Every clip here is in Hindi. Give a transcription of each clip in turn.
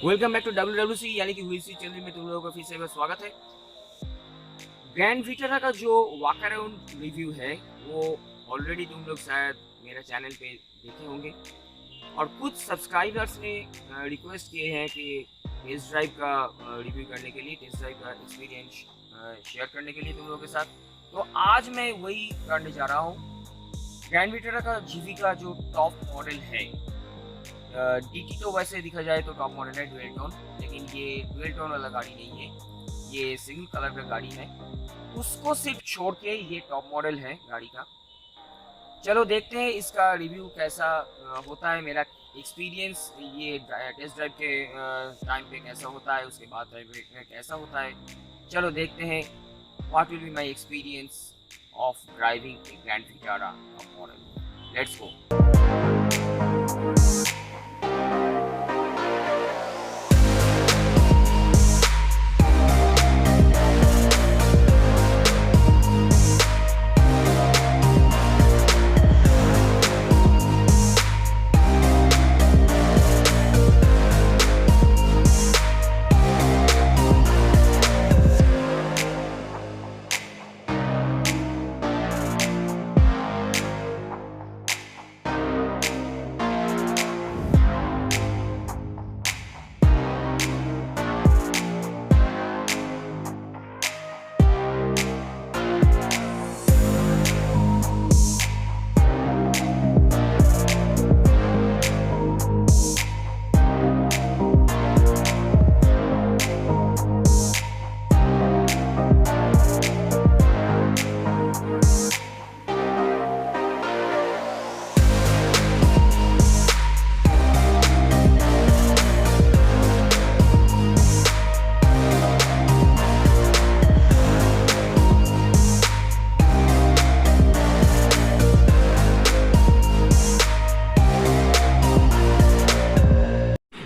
वेलकम बैक टू WWC यानी कि हुई सी चैनल में तुम लोगों का फिर से एक बार स्वागत है। ग्रैंड विटारा का जो वॉक अराउंड रिव्यू है वो ऑलरेडी तुम लोग शायद मेरे चैनल पे देखे होंगे और कुछ सब्सक्राइबर्स ने रिक्वेस्ट किए हैं कि टेस्ट ड्राइव का रिव्यू करने के लिए, टेस्ट ड्राइव का एक्सपीरियंस शेयर करने के लिए तुम लोगों के साथ। तो आज मैं वही करने जा रहा हूँ। ग्रैंड विटारा का जीवी का जो टॉप मॉडल है, डीटी तो वैसे देखा जाए तो टॉप मॉडल है डुअल टोन, लेकिन ये डुअल टोन वाला गाड़ी नहीं है, ये सिंगल कलर का गाड़ी है। उसको सिर्फ छोड़ के ये टॉप मॉडल है गाड़ी का। चलो देखते हैं इसका रिव्यू कैसा होता है, मेरा एक्सपीरियंस ये टेस्ट ड्राइव के टाइम पे कैसा होता है, उसके बाद ड्राइव पे कैसा होता है। चलो देखते हैं what will be my experience of driving A grand Vitara top model. Let's go.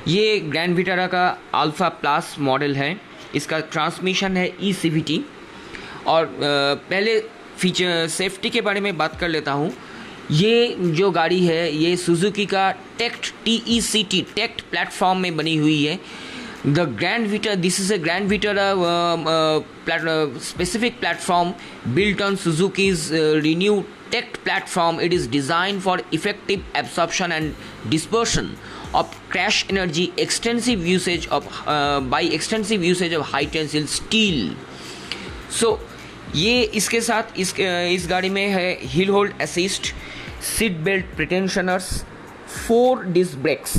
ये ग्रैंड विटारा का अल्फ़ा प्लस मॉडल है। इसका ट्रांसमिशन है ECVT। और पहले फीचर सेफ्टी के बारे में बात कर लेता हूँ। ये जो गाड़ी है ये सुजुकी का टेक्ट TECT टेक्ट प्लेटफॉर्म में बनी हुई है। The grand Vitara, this is a grand Vitara specific platform built on Suzuki's renewed tech platform. It is designed for effective absorption and dispersion of crash energy, extensive usage of by extensive usage of high tensile steel. So ये इसके साथ इस गाड़ी में है hill hold assist, seat belt pretensioners, 4 disc brakes.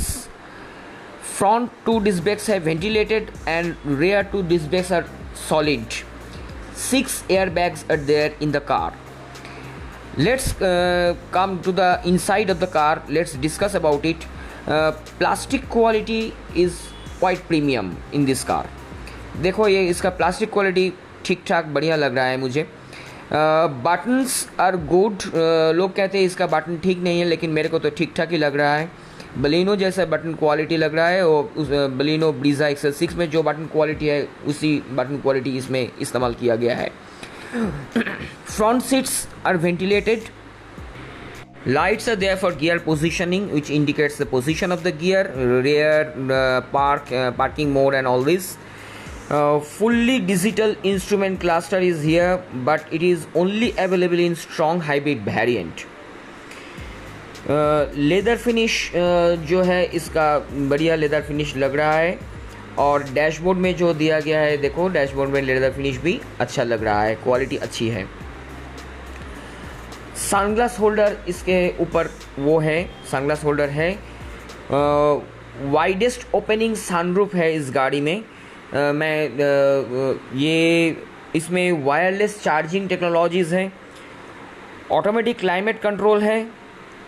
Front 2 disc brakes है ventilated and rear 2 disc brakes are solid. 6 airbags are there in the car. Let's come to the inside of the car. Let's discuss about it. Plastic quality is quite premium in this car. देखो ये इसका प्लास्टिक क्वालिटी ठीक ठाक बढ़िया लग रहा है मुझे। Buttons are good. लोग कहते हैं इसका बटन ठीक नहीं है, लेकिन मेरे को तो ठीक ठाक ही लग रहा है। बलिनो जैसा बटन क्वालिटी लग रहा है, और उस बलिनो ब्रीजा XL6 में जो बटन क्वालिटी है उसी बटन क्वालिटी इसमें इस्तेमाल किया गया है। Front seats are ventilated. Lights are there for gear positioning, which indicates the position of the gear, rear parking mode and all this. Fully digital instrument cluster is here, but it is only available in strong hybrid variant. Leather finish जो है इसका बढ़िया लेदर फिनिश लग रहा है, और डैशबोर्ड में जो दिया गया है देखो, डैशबोर्ड में लेदर फिनिश भी अच्छा लग रहा है, क्वालिटी अच्छी है। सनग्लास होल्डर इसके ऊपर वो है, सनग्लास होल्डर है। वाइडेस्ट ओपनिंग सनरूफ है इस गाड़ी में। ये इसमें वायरलेस चार्जिंग टेक्नोलॉजीज़ हैं, ऑटोमेटिक क्लाइमेट कंट्रोल है,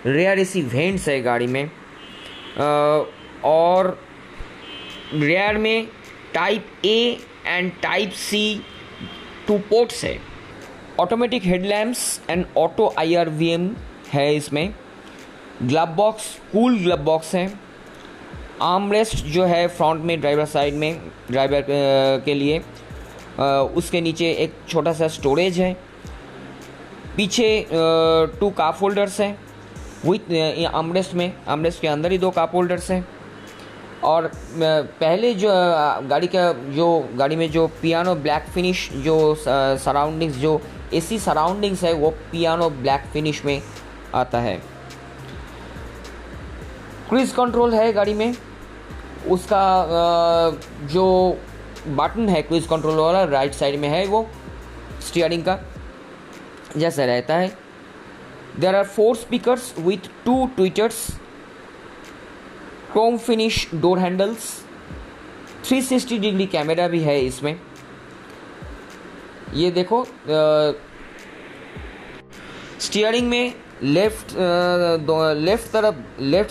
रेयर AC वेंट्स है गाड़ी में, और रेयर में type A and type C 2 ports है। Automatic headlamps and auto IRVM है इसमें। Glove box, cool glove box है। आर्म रेस्ट जो है फ्रंट में ड्राइवर साइड में, ड्राइवर के लिए, उसके नीचे एक छोटा सा स्टोरेज है। पीछे 2 कप होल्डर्स हैं विथ आर्मरेस्ट में, आर्मरेस्ट के अंदर ही 2 कप होल्डर्स हैं। और पहले जो गाड़ी में जो पियानो ब्लैक फिनिश जो सराउंडिंग्स जो एसी सराउंडिंग्स है वो पियानो ब्लैक फिनिश में आता है। क्रूज कंट्रोल है गाड़ी में, उसका जो बटन है क्रूज कंट्रोल वाला राइट साइड में है, वो स्टीयरिंग का जैसा रहता है। There are 4 speakers with 2 tweeters, chrome finish door handles, 360 degree camera भी है इसमें। ये देखो स्टीयरिंग में लेफ्ट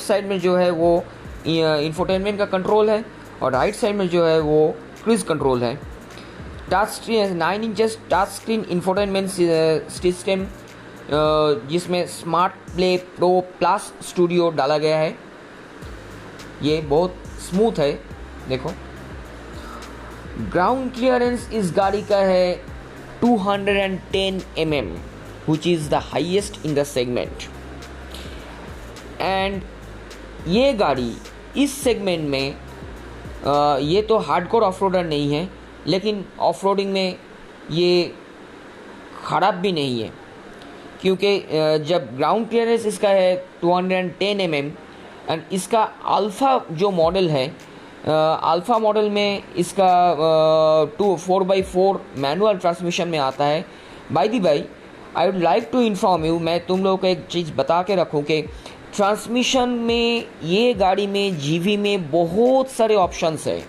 साइड में जो है वो इंफोटेनमेंट का कंट्रोल है और राइट साइड में जो है वो क्रूज कंट्रोल है। Touch screen 9 inches touch screen infotainment system जिसमें smart play pro plus studio डाला गया है। ये बहुत स्मूथ है। देखो ग्राउंड क्लियरेंस इस गाड़ी का है 210 mm, which is the highest in the segment। And ये गाड़ी इस सेगमेंट में ये तो हार्डकोर ऑफ-रोडर नहीं है, लेकिन ऑफ-रोडिंग में ये ख़राब भी नहीं है, क्योंकि जब ग्राउंड क्लियरेंस इसका है 210 mm एंड इसका अल्फ़ा जो मॉडल है, अल्फ़ा मॉडल में इसका 4x4 मैनुअल ट्रांसमिशन में आता है। By the by I would like to inform you, मैं तुम लोगों को एक चीज़ बता के रखूँ कि ट्रांसमिशन में ये गाड़ी में जीवी में बहुत सारे ऑप्शंस है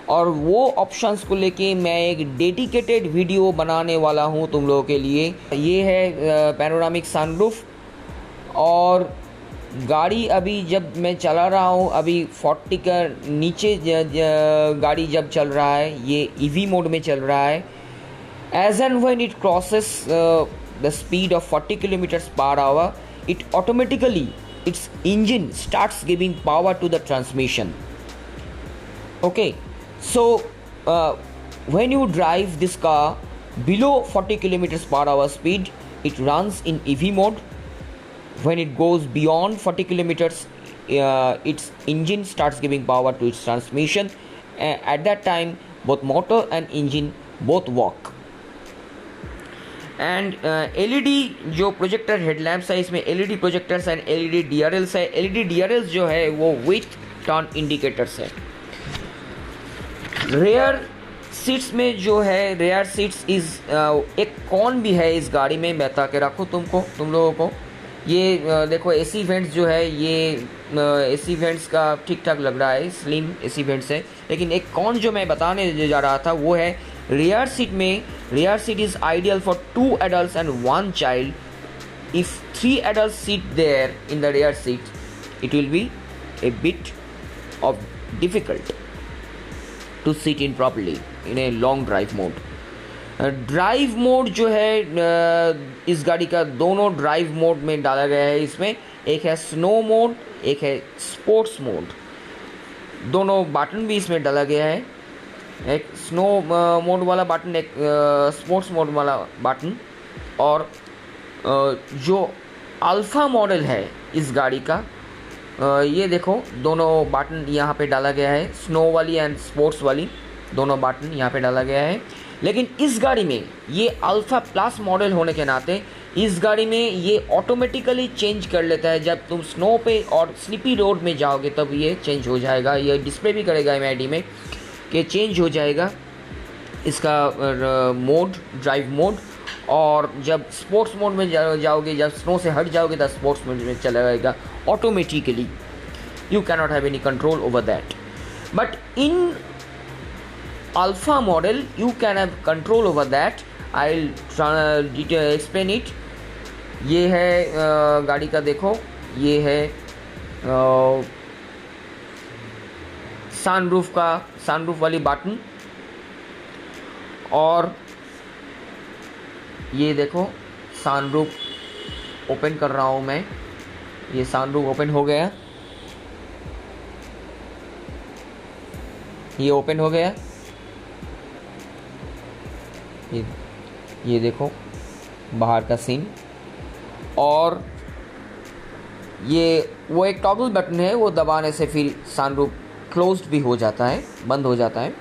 और वो ऑप्शंस को लेके मैं एक डेडिकेटेड वीडियो बनाने वाला हूँ तुम लोगों के लिए। ये है पैनोरामिक सनरूफ और गाड़ी अभी जब मैं चला रहा हूँ अभी 40 का नीचे गाड़ी जब चल रहा है, ये ईवी मोड में चल रहा है। As and when it crosses the speed of 40 kilometres per hour, it automatically its engine starts giving power to the transmission. Okay, so when you drive this car below 40 kilometers per hour speed, it runs in EV mode. When it goes beyond 40 kilometers, its engine starts giving power to its transmission. At that time both motor and engine both work. And LED जो प्रोजेक्टर हेडलैम्प्स है, इसमें LED projectors and LED DRLs है। LED DRLs जो है वो विथ टर्न इंडिकेटर्स है। रेयर सीट्स में जो है, रेयर सीट्स एक कौन भी है इस गाड़ी में, मैं बता के रखूँ तुम लोगों को। ये देखो AC वेंट्स जो है, ये AC वेंट्स का ठीक ठाक लग रहा है, स्लिम AC वेंट्स है। लेकिन एक कौन जो मैं बताने जा रहा था वो है rear seat में, rear seat is ideal for 2 adults and 1 child. If 3 adults sit there in the rear seat, it will be a bit of difficult to sit in properly in a long drive mode. Drive mode जो है इस गाड़ी का दोनों ड्राइव मोड में डाला गया है। इसमें एक है स्नो मोड, एक है स्पोर्ट्स मोड। दोनों बटन भी इसमें डाला गया है, एक स्नो मोड वाला बटन, एक स्पोर्ट्स मोड वाला बटन। और जो अल्फ़ा मॉडल है इस गाड़ी का, ये देखो दोनों बटन यहाँ पे डाला गया है, स्नो वाली एंड स्पोर्ट्स वाली दोनों बटन यहाँ पे डाला गया है। लेकिन इस गाड़ी में ये अल्फ़ा प्लस मॉडल होने के नाते इस गाड़ी में ये ऑटोमेटिकली चेंज कर लेता है। जब तुम स्नो पे और स्लिपी रोड में जाओगे तब ये चेंज हो जाएगा। ये डिस्प्ले भी करेगा MID में कि चेंज हो जाएगा इसका मोड, ड्राइव मोड। और जब स्पोर्ट्स मोड में जाओगे, जब स्नो से हट जाओगे तब स्पोर्ट्स मोड में चला जाएगा automatically. You can not have any control over that, but in alpha model you can have control over that. I'll explain it. ये है गाड़ी का, देखो ये है सनरूफ का, सनरूफ वाली बटन। और ये देखो सनरूफ ओपन कर रहा हूँ मैं, ये सनरूफ ओपन हो गया, ये ओपन हो गया। ये देखो बाहर का सीन। और ये वो एक टॉगल बटन है, वो दबाने से फिर सनरूफ क्लोज्ड भी हो जाता है, बंद हो जाता है।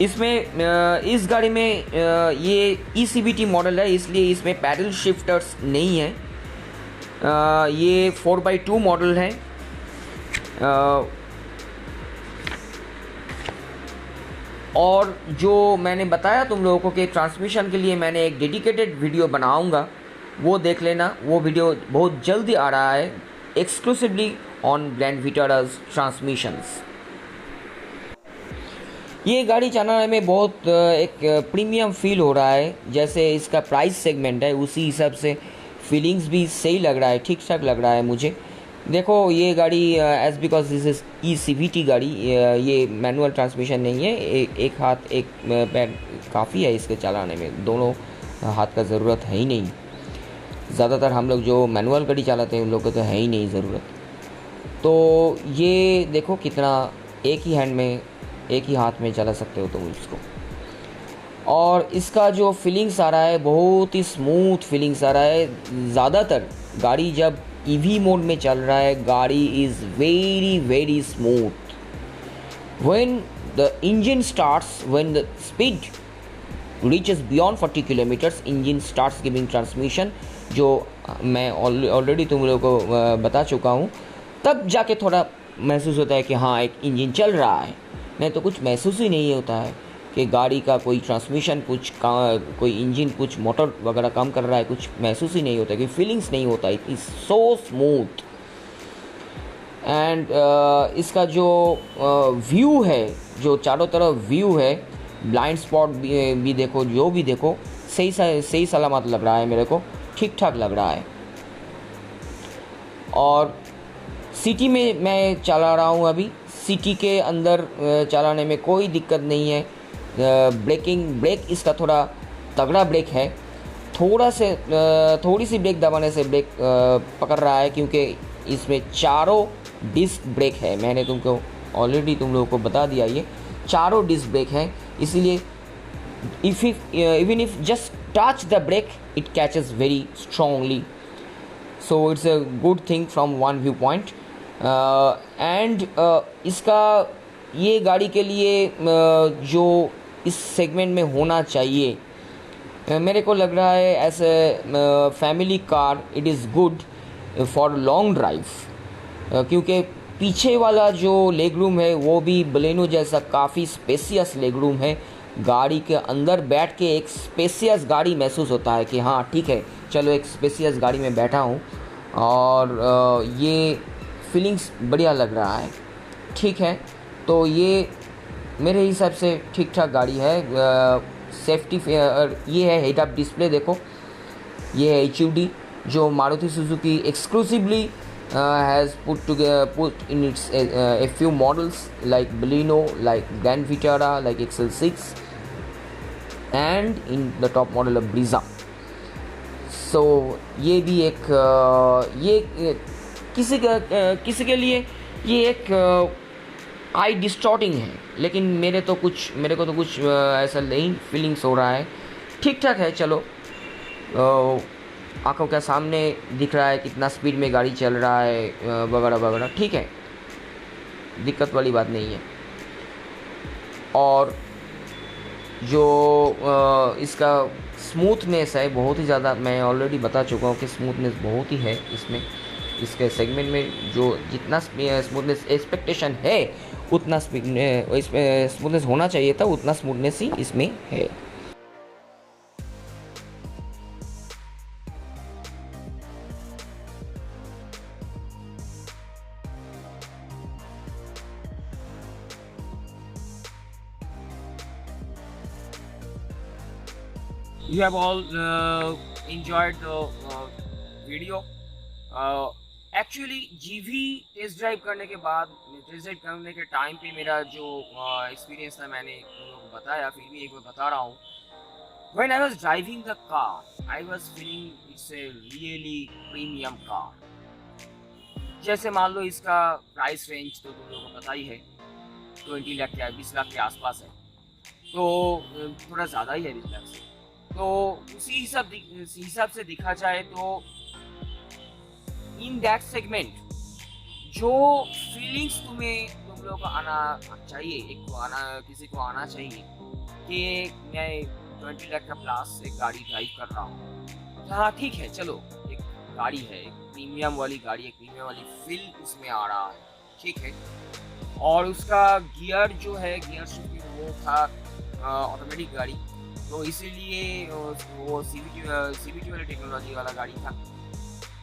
इसमें इस गाड़ी में ये ECVT मॉडल है, इसलिए इसमें पैडल शिफ्टर्स नहीं है। ये 4x2 मॉडल है। और जो मैंने बताया तुम लोगों को कि ट्रांसमिशन के लिए मैंने एक डेडिकेटेड वीडियो बनाऊंगा, वो देख लेना। वो वीडियो बहुत जल्दी आ रहा है, एक्सक्लूसिवली ऑन ग्रैंड विटारास ट्रांसमिशंस। ये गाड़ी चलाने में बहुत एक प्रीमियम फील हो रहा है। जैसे इसका प्राइस सेगमेंट है उसी हिसाब से फीलिंग्स भी सही लग रहा है, ठीक ठाक लग रहा है मुझे। देखो ये गाड़ी as because this is ECVT गाड़ी, ये मैनुअल ट्रांसमिशन नहीं है। एक हाथ एक पैर काफ़ी है इसके चलाने में, दोनों हाथ का ज़रूरत है ही नहीं। ज़्यादातर हम लोग जो मैनुअल गाड़ी चलाते हैं उन लोगों को तो है ही नहीं ज़रूरत। तो ये देखो कितना एक ही हैंड में, एक ही हाथ में चला सकते हो तुम इसको। और इसका जो फीलिंग्स आ रहा है बहुत ही स्मूथ फीलिंग्स आ रहा है। ज़्यादातर गाड़ी जब EV मोड में चल रहा है, गाड़ी is very very smooth. When the engine starts, when the speed reaches beyond 40 kilometers, engine starts giving transmission, जो मैं ऑलरेडी तुम लोगों को बता चुका हूँ। तब जाके थोड़ा महसूस होता है कि हाँ एक इंजन चल रहा है, नहीं तो कुछ महसूस ही नहीं होता है कि गाड़ी का कोई ट्रांसमिशन कोई इंजन कुछ मोटर वगैरह काम कर रहा है, कुछ महसूस ही नहीं होता, कोई फीलिंग्स नहीं होता। It is so smooth. And इसका जो व्यू है, जो चारों तरफ व्यू है, ब्लाइंड स्पॉट भी देखो, जो भी देखो सही सलामत लग रहा है मेरे को, ठीक ठाक लग रहा है। और सिटी में मैं चला रहा हूँ अभी, सिटी के अंदर चलाने में कोई दिक्कत नहीं है। ब्रेक इसका थोड़ा तगड़ा ब्रेक है, थोड़ी सी ब्रेक दबाने से ब्रेक पकड़ रहा है, क्योंकि इसमें चारों डिस्क ब्रेक है। मैंने तुमको ऑलरेडी तुम लोगों को बता दिया, ये चारों डिस्क ब्रेक हैं, इसीलिए even if just touch the brake it catches very strongly, so it's a good thing from one view point. And इसका ये गाड़ी के लिए जो इस सेगमेंट में होना चाहिए, मेरे को लग रहा है as a family car it is good for long drive, क्योंकि पीछे वाला जो लेग रूम है वो भी बलेनो जैसा काफ़ी स्पेसियस लेग रूम है। गाड़ी के अंदर बैठ के एक स्पेसियस गाड़ी महसूस होता है कि हाँ ठीक है, चलो एक स्पेसियस गाड़ी में बैठा हूँ, और ये फीलिंग्स बढ़िया लग रहा है। ठीक है, तो ये मेरे हिसाब से ठीक ठाक गाड़ी है। सेफ्टी ये है हेड अप डिस्प्ले, देखो ये है HUD, जो Maruti Suzuki exclusively has put in its a few models like Baleno, like Grand Vitara, like XL6, and in the top model of Brezza. So ये भी एक ये किसी के लिए ये एक आई डिस्टॉर्टिंग है, लेकिन मेरे को तो कुछ ऐसा नहीं फीलिंग्स हो रहा है। ठीक ठाक है, चलो आंखों के सामने दिख रहा है कितना स्पीड में गाड़ी चल रहा है वगैरह वगैरह, ठीक है, दिक्कत वाली बात नहीं है। और जो इसका स्मूथनेस है बहुत ही ज़्यादा, मैं ऑलरेडी बता चुका हूँ कि स्मूथनेस बहुत ही है इसमें, इसके सेगमेंट में जो जितना स्मूथनेस एक्सपेक्टेशन है उतना स्मूथनेस होना चाहिए था, उतना स्मूथनेस ही इसमें है। You have all enjoyed the video. Actually GV test drive करने के बाद, टेस्ट ड्राइव करने के टाइम पे मेरा जो एक्सपीरियंस था मैंने उन लोगों को बताया, फिर भी एक बार बता रहा हूँ। When I was driving the car, I was feeling it's a really premium car. जैसे मान लो इसका प्राइस रेंज तो तुम लोगों को पता ही है, 20 लाख या 20 लाख के आसपास है, तो थोड़ा ज़्यादा ही है 20 लाख से। तो उसी हिसाब से देखा जाए तो इन दैट सेगमेंट जो फीलिंग्स तुम लोगों को आना चाहिए, एक को आना, किसी को आना चाहिए कि मैं 20 लाख का प्लस एक गाड़ी ड्राइव कर रहा हूँ। हाँ ठीक है, चलो एक गाड़ी है, एक प्रीमियम वाली गाड़ी, एक प्रीमियम वाली फील उसमें आ रहा है, ठीक है। और उसका गियर जो है, गियर शिफ्ट वो था ऑटोमेटिक गाड़ी, तो इसीलिए वो सीवीटी वाली टेक्नोलॉजी वाला गाड़ी था,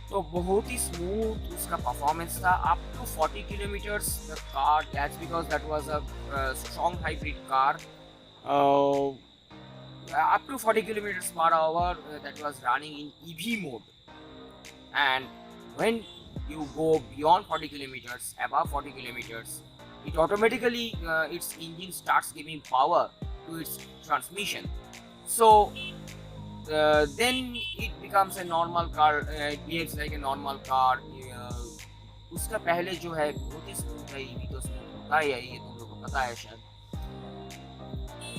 तो बहुत ही स्मूथ उसका परफॉर्मेंस था up to 40 kilometres the car, that's because that was a strong hybrid car, up to 40 kilometers per hour that was running in EV mode. And when you go beyond 40 kilometers, above 40 kilometers, it automatically its engine starts giving power to its transmission. So then it becomes a normal car, it behaves like a normal car. उसका पहले जो है बहुत ही स्मूथ है, EV तो स्मूथ होता ही है, ये तुम लोगों को पता है शायद।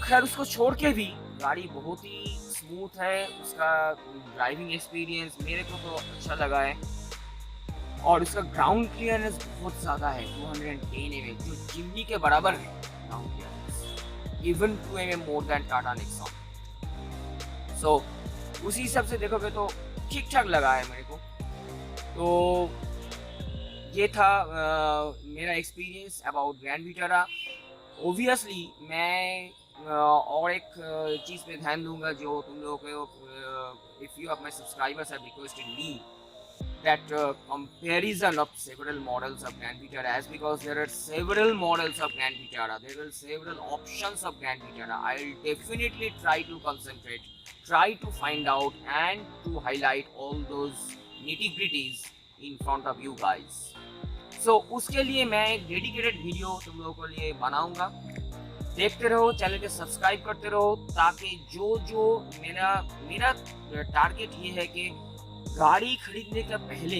खैर उसको छोड़ के भी गाड़ी बहुत ही स्मूथ है, उसका ड्राइविंग एक्सपीरियंस मेरे को तो अच्छा लगा है, और उसका ग्राउंड क्लियरेंस बहुत ज़्यादा है, 210 mm, जो जिम्नी के बराबर है ground clearance, even 2 mm more than Tata Nexon. So उसी हिसाब से देखोगे तो ठीक ठाक लगा है मेरे को। तो ये था मेरा experience about grand Vitara. Obviously मैं और एक चीज़ पे ध्यान दूंगा जो तुम लोगों को, if you are my subscribers have requested me that comparison of several models of Grand Vitara, as because there are several models of Grand Vitara, there are several options of Grand Vitara. I'll definitely try to concentrate, try to find out and to highlight all those nitty-gritties in front of you guys. So उसके लिए मैं एक डेडिकेटेड वीडियो तुम लोगों के लिए बनाऊंगा, देखते रहो, चैनल के सब्सक्राइब करते रहो, ताकि जो मेरा टारगेट ये है कि गाड़ी खरीदने के पहले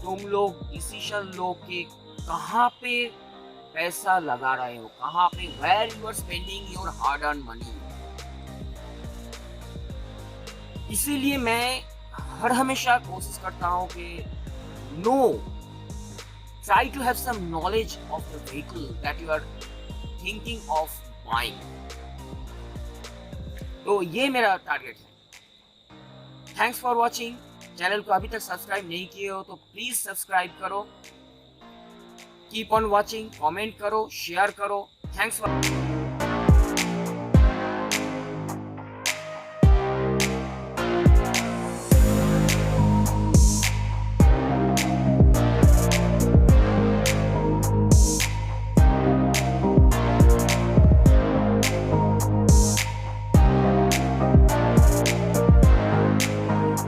तुम लोग डिसीजन लो कि कहाँ पे पैसा लगा रहे हो, कहाँ पे, where you are spending your hard earn money. इसीलिए मैं हर हमेशा कोशिश करता हूँ कि try to have some knowledge of the vehicle that you are thinking of buying. तो ये मेरा टारगेट है। Thanks for watching. चैनल को अभी तक सब्सक्राइब नहीं किए हो तो प्लीज सब्सक्राइब करो, कीप ऑन वॉचिंग, कमेंट करो, शेयर करो। Thanks for